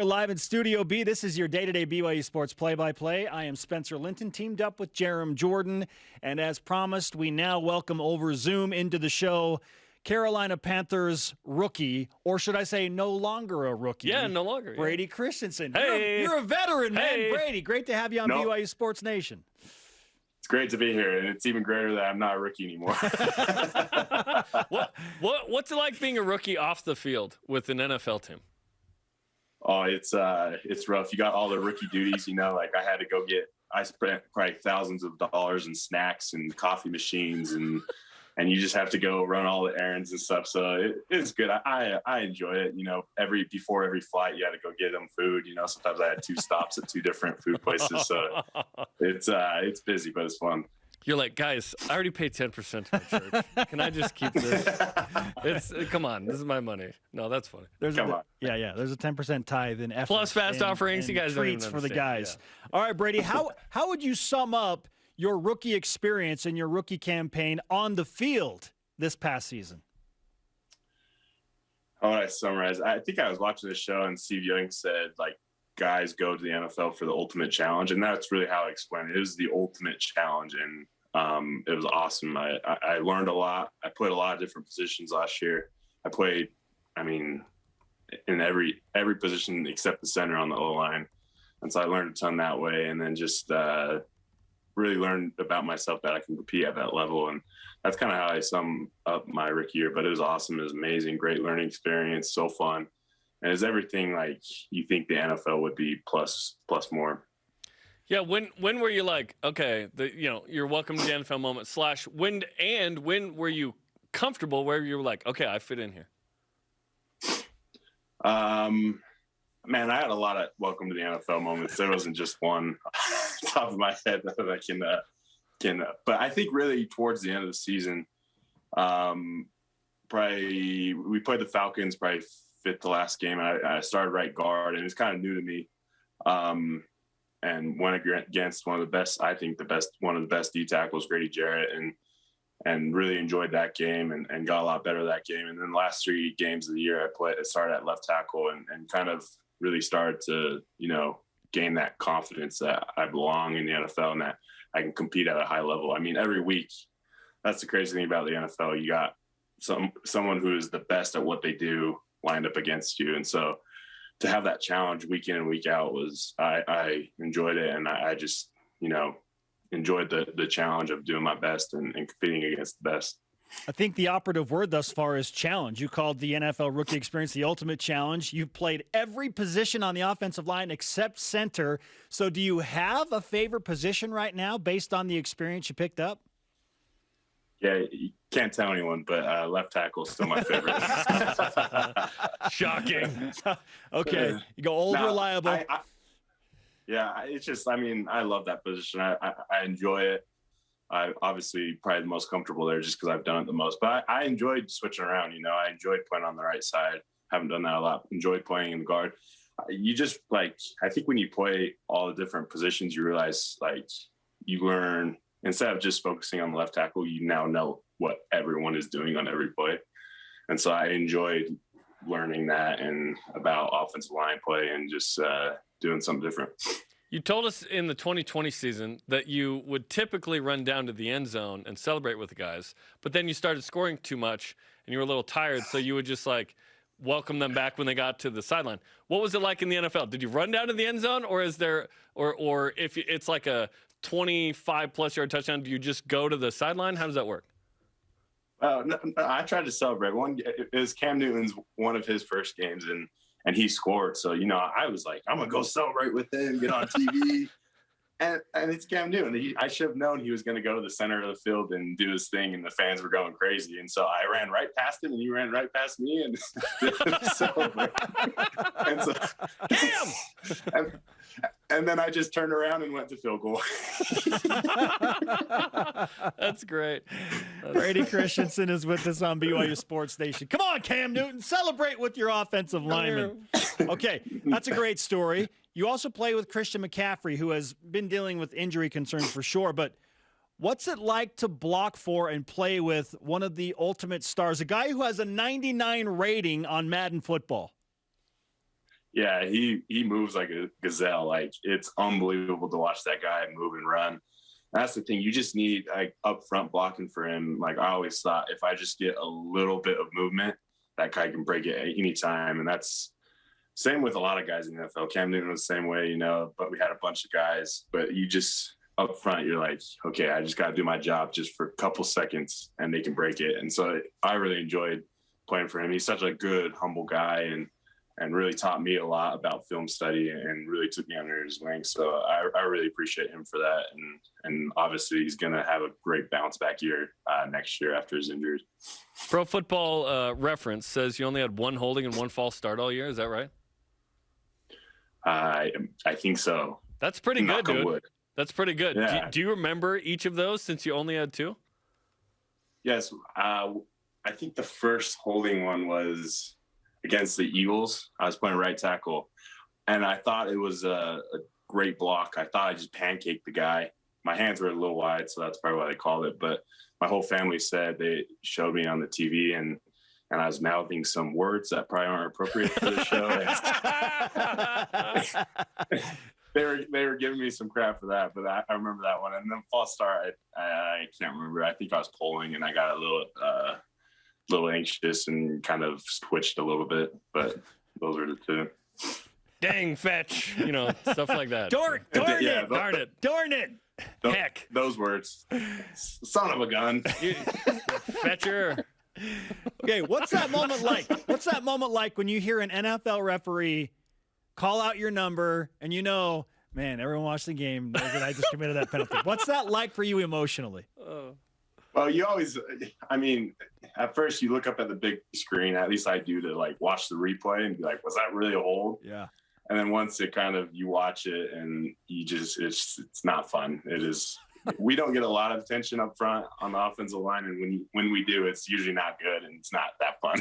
Here live in Studio B, this is your day-to-day BYU Sports play-by-play. I am Spencer Linton, teamed up with Jarom Jordan. And as promised, we now welcome over Zoom into the show Carolina Panthers rookie, or should I say no longer a rookie? Yeah, no longer. Brady Christensen. Hey. You're a veteran, man. Hey. Brady, great to have you on BYU Sports Nation. It's great to be here, and it's even greater that I'm not a rookie anymore. What's it like being a rookie off the field with an NFL team? Oh, it's rough. You got all the rookie duties, like I spent probably thousands of dollars in snacks and coffee machines, and you just have to go run all the errands and stuff. So it's good. I enjoy it. Before every flight, you had to go get them food. Sometimes I had 2 stops at 2 different food places. So it's busy, but it's fun. You're like, guys, I already paid 10% to my church. Can I just keep this? Come on, this is my money. No, that's funny. There's a 10% tithe in effort. Plus fast offerings. You guys treats don't for the understand. guys. Yeah. All right, Brady, how would you sum up your rookie experience and your rookie campaign on the field this past season? How would I summarize? I think I was watching this show and Steve Young said, guys go to the NFL for the ultimate challenge. And that's really how I explained it. It was the ultimate challenge. And it was awesome. I learned a lot. I played a lot of different positions last year. I played, in every position except the center on the O-line. And so I learned a ton that way. And then just really learned about myself that I can compete at that level. And that's kind of how I sum up my rookie year. But it was awesome. It was amazing. Great learning experience. So fun. And it's everything like you think the NFL would be plus more. Yeah, when were you like, okay, you're welcome to the NFL moment / when were you comfortable where you were like, okay, I fit in here? Man, I had a lot of welcome to the NFL moments. There wasn't just one top of my head that I can but I think really towards the end of the season, probably we played the Falcons probably fifth to last game. I started right guard, and it's kind of new to me. And went against one of the best D tackles, Grady Jarrett, and really enjoyed that game and got a lot better that game. And then the last 3 games of the year I started at left tackle and kind of really started to, gain that confidence that I belong in the NFL and that I can compete at a high level. Every week, that's the crazy thing about the NFL. You got someone who is the best at what they do lined up against you. And so to have that challenge week in and week out was, I enjoyed it. And I just, enjoyed the challenge of doing my best and competing against the best. I think the operative word thus far is challenge. You called the NFL rookie experience the ultimate challenge. You've played every position on the offensive line except center. So do you have a favorite position right now based on the experience you picked up? Yeah, you can't tell anyone, but left tackle is still my favorite. Shocking. Okay, you go old, reliable. It's just, I love that position. I enjoy it. I obviously probably the most comfortable there just because I've done it the most. But I enjoyed switching around. I enjoyed playing on the right side. Haven't done that a lot. Enjoyed playing in the guard. You just I think when you play all the different positions, you realize you learn. Instead of just focusing on the left tackle, you now know what everyone is doing on every play. And so I enjoyed learning that and about offensive line play and just doing something different. You told us in the 2020 season that you would typically run down to the end zone and celebrate with the guys, but then you started scoring too much and you were a little tired, so you would just welcome them back when they got to the sideline. What was it like in the NFL? Did you run down to the end zone, or is there, or if it's like a 25-plus yard touchdown, do you just go to the sideline? How does that work? No, I tried to celebrate. It was Cam Newton's one of his first games, and he scored. So, I was like, I'm going to go celebrate with him, get on TV. and it's Cam Newton. I should have known he was going to go to the center of the field and do his thing, and the fans were going crazy. And so I ran right past him, and he ran right past me, and celebrate. And so, Cam! And then I just turned around and went to field goal. That's great. Brady Christensen is with us on BYU Sports Nation. Come on, Cam Newton, celebrate with your offensive lineman. Okay, that's a great story. You also play with Christian McCaffrey, who has been dealing with injury concerns for sure. But what's it like to block for and play with one of the ultimate stars, a guy who has a 99 rating on Madden football? Yeah, he moves like a gazelle. Like, it's unbelievable to watch that guy move and run. That's the thing. You just need like up front blocking for him. Like, I always thought if I just get a little bit of movement, that guy can break it at any time. And that's same with a lot of guys in the NFL. Cam Newton was the same way, but we had a bunch of guys. But you just up front, you're like, okay, I just got to do my job just for a couple seconds and they can break it. And so I really enjoyed playing for him. He's such a good, humble guy and really taught me a lot about film study and really took me under his wing. So I really appreciate him for that. And obviously he's going to have a great bounce back year next year after his injuries. Pro Football Reference says you only had one holding and one false start all year. Is that right? I think so. That's pretty good, dude. Wood. That's pretty good. Yeah. Do you remember each of those since you only had two? Yes. I think the first holding one was against the Eagles. I was playing right tackle, and I thought it was a great block. I thought I just pancaked the guy. My hands were a little wide, so that's probably why they called it. But my whole family said they showed me on the TV, and I was mouthing some words that probably aren't appropriate for the show. They were giving me some crap for that, but I remember that one. And then false start, I can't remember. I think I was pulling, and I got a little anxious and kind of twitched a little bit. But those are the two. Dang, fetch, stuff like that. Darn it. Heck. Those words. Son of a gun. Fetcher. Okay, what's that moment like? What's that moment like when you hear an NFL referee call out your number and man, everyone watching the game knows that I just committed that penalty. What's that like for you emotionally? Well, you always, at first you look up at the big screen, at least I do, to like watch the replay and be like, was that really a hold? Yeah. And then once it you watch it and you just, it's not fun. It is. We don't get a lot of attention up front on the offensive line. And when we do, it's usually not good and it's not that fun.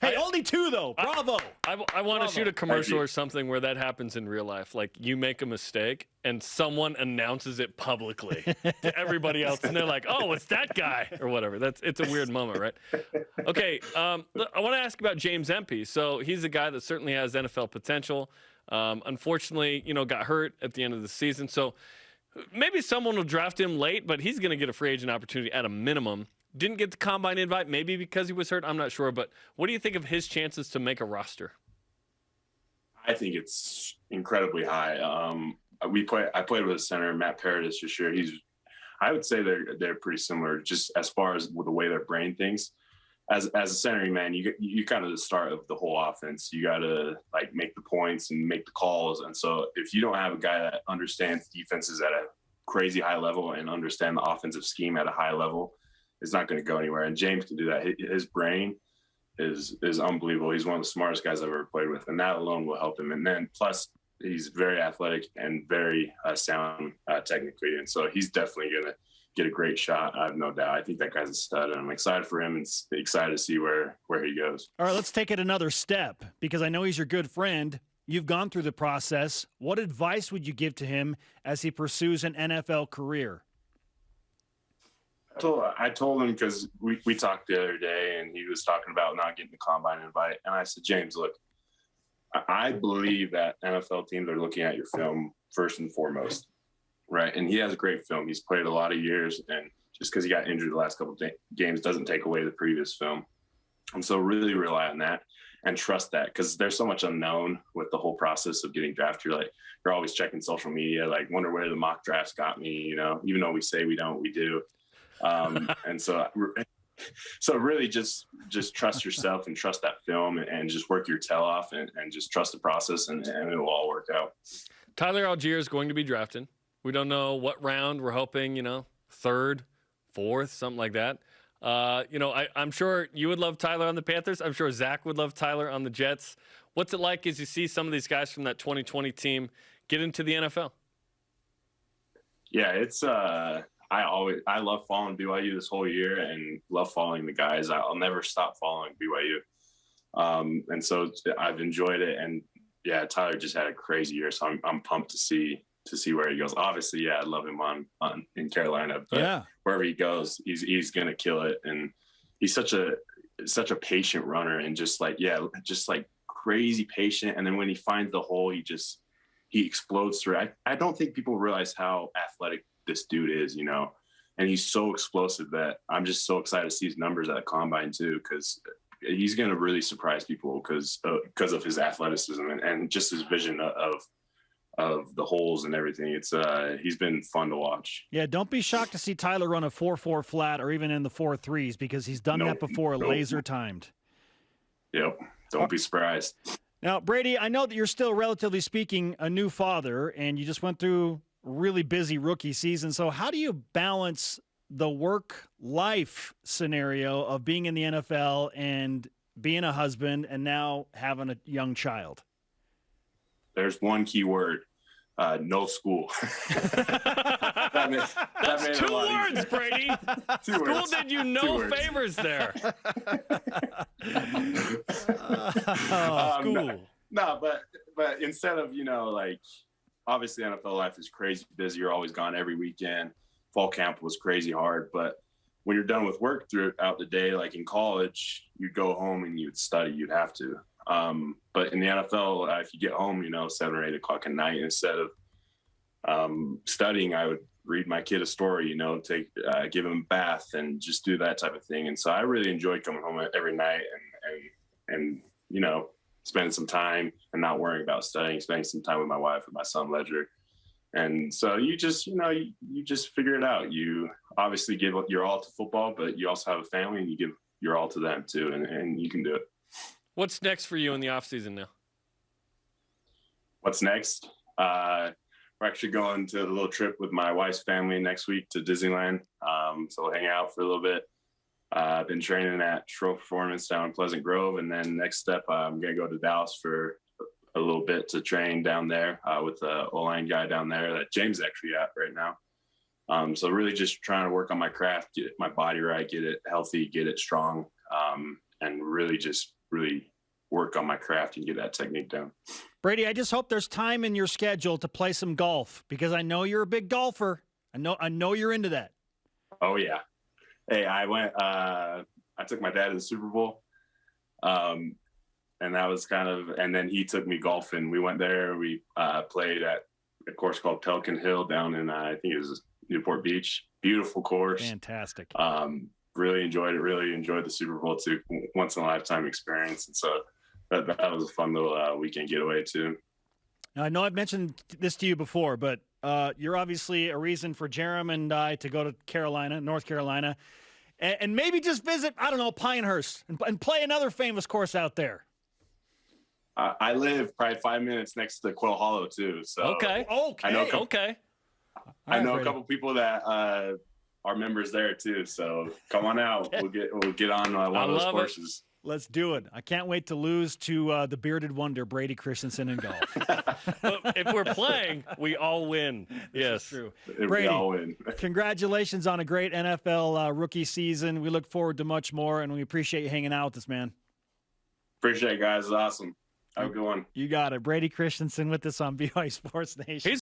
Hey, only two though. Bravo. I want to shoot a commercial or something where that happens in real life. Like you make a mistake and someone announces it publicly to everybody else. And they're like, oh, it's that guy or whatever. It's a weird moment, right? Okay. I want to ask about James EMPEY. So he's a guy that certainly has NFL potential. Unfortunately, got hurt at the end of the season. So maybe someone will draft him late, but he's going to get a free agent opportunity at a minimum. Didn't get the combine invite, maybe because he was hurt. I'm not sure. But what do you think of his chances to make a roster? I think it's incredibly high. I played with a center, Matt Paradis, this year. I would say they're pretty similar, just as far as with the way their brain thinks. As a center, man, you kind of the start of the whole offense. You got to like make the points and make the calls. And so if you don't have a guy that understands defenses at a crazy high level and understand the offensive scheme at a high level, it's not going to go anywhere. And James can do that. His brain is unbelievable. He's one of the smartest guys I've ever played with, and that alone will help him. And then plus he's very athletic and very sound technically. And so he's definitely going to get a great shot. I have no doubt. I think that guy's a stud, and I'm excited for him and excited to see where he goes. All right, let's take it another step because I know he's your good friend. You've gone through the process. What advice would you give to him as he pursues an NFL career? I told him because we talked the other day and he was talking about not getting the combine invite. And I said, James, look, I believe that NFL teams are looking at your film first and foremost. Right. And he has a great film. He's played a lot of years, and just because he got injured the last couple of games doesn't take away the previous film. And so really rely on that and trust that, because there's so much unknown with the whole process of getting drafted. You're always checking social media, like wonder where the mock drafts got me, even though we say we don't, we do. And so really just trust yourself and trust that film and just work your tail off and just trust the process and it will all work out. Tyler Algier is going to be drafted. We don't know what round. We're hoping, third, fourth, something like that. I'm sure you would love Tyler on the Panthers. I'm sure Zach would love Tyler on the Jets. What's it like as you see some of these guys from that 2020 team get into the NFL? Yeah, it's I love following BYU this whole year and love following the guys. I'll never stop following BYU. And so I've enjoyed it. And yeah, Tyler just had a crazy year. So I'm pumped to see where he goes. Obviously, yeah, I love him in Carolina, but wherever he goes, he's going to kill it. And he's such a patient runner and just crazy patient. And then when he finds the hole, he explodes through it. I don't think people realize how athletic this dude is, you know, and he's so explosive that I'm just so excited to see his numbers at the combine too, because he's going to really surprise people because of his athleticism and just his vision of the holes and everything. He's been fun to watch. Yeah, don't be shocked to see Tyler run a 4.4 flat or even in the 4.3s because he's done that before, laser timed. Yep, don't be surprised. Now, Brady, I know that you're still, relatively speaking, a new father, and you just went through a really busy rookie season. So how do you balance the work-life scenario of being in the NFL and being a husband and now having a young child? There's one key word, no school. That's 2 words, Brady. School did you no favors there. School. No, but instead of, you know, like, obviously NFL life is crazy busy. You're always gone every weekend. Fall camp was crazy hard, but when you're done with work throughout the day, like in college, you'd go home and you'd study. You'd have to. But in the NFL, if you get home, you know, 7 or 8 o'clock at night, instead of studying, I would read my kid a story, you know, give him a bath and just do that type of thing. And so I really enjoyed coming home every night and you know, spending some time and not worrying about studying, spending some time with my wife and my son Ledger. And so you just, you know, you just figure it out. You obviously give your all to football, but you also have a family and you give your all to them too. And you can do it. What's next for you in the off season now? What's next? We're actually going to a little trip with my wife's family next week to Disneyland. So we'll hang out for a little bit. I've been training at Shro Performance down in Pleasant Grove. And then next step, I'm going to go to Dallas for a little bit to train down there with the O-line guy down there that James is actually at right now. So really just trying to work on my craft, get my body right, get it healthy, get it strong, and really work on my craft and get that technique down. Brady, I just hope there's time in your schedule to play some golf because I know you're a big golfer. I know you're into that. Oh yeah. Hey, I took my dad to the Super Bowl. And that was and then he took me golfing. We went there. We played at a course called Pelican Hill down in, I think it was Newport Beach. Beautiful course. Fantastic. Really enjoyed it. Really enjoyed the Super Bowl too. Once in a lifetime experience. And so that was a fun little weekend getaway too. Now, I know I've mentioned this to you before, but you're obviously a reason for Jarom and I to go to North Carolina, and maybe just visit, I don't know, Pinehurst and play another famous course out there. I live probably 5 minutes next to Quail Hollow too. So okay. I know a couple people that are members there too. So come on out. We'll get on one of those courses. Let's do it. I can't wait to lose to the bearded wonder, Brady Christensen, in golf. Well, if we're playing, we all win. Yes. True. Brady, we all win. Congratulations on a great NFL rookie season. We look forward to much more, and we appreciate you hanging out with us, man. Appreciate it, guys. It's awesome. Have a good one. You got it. Brady Christensen with us on BYU Sports Nation.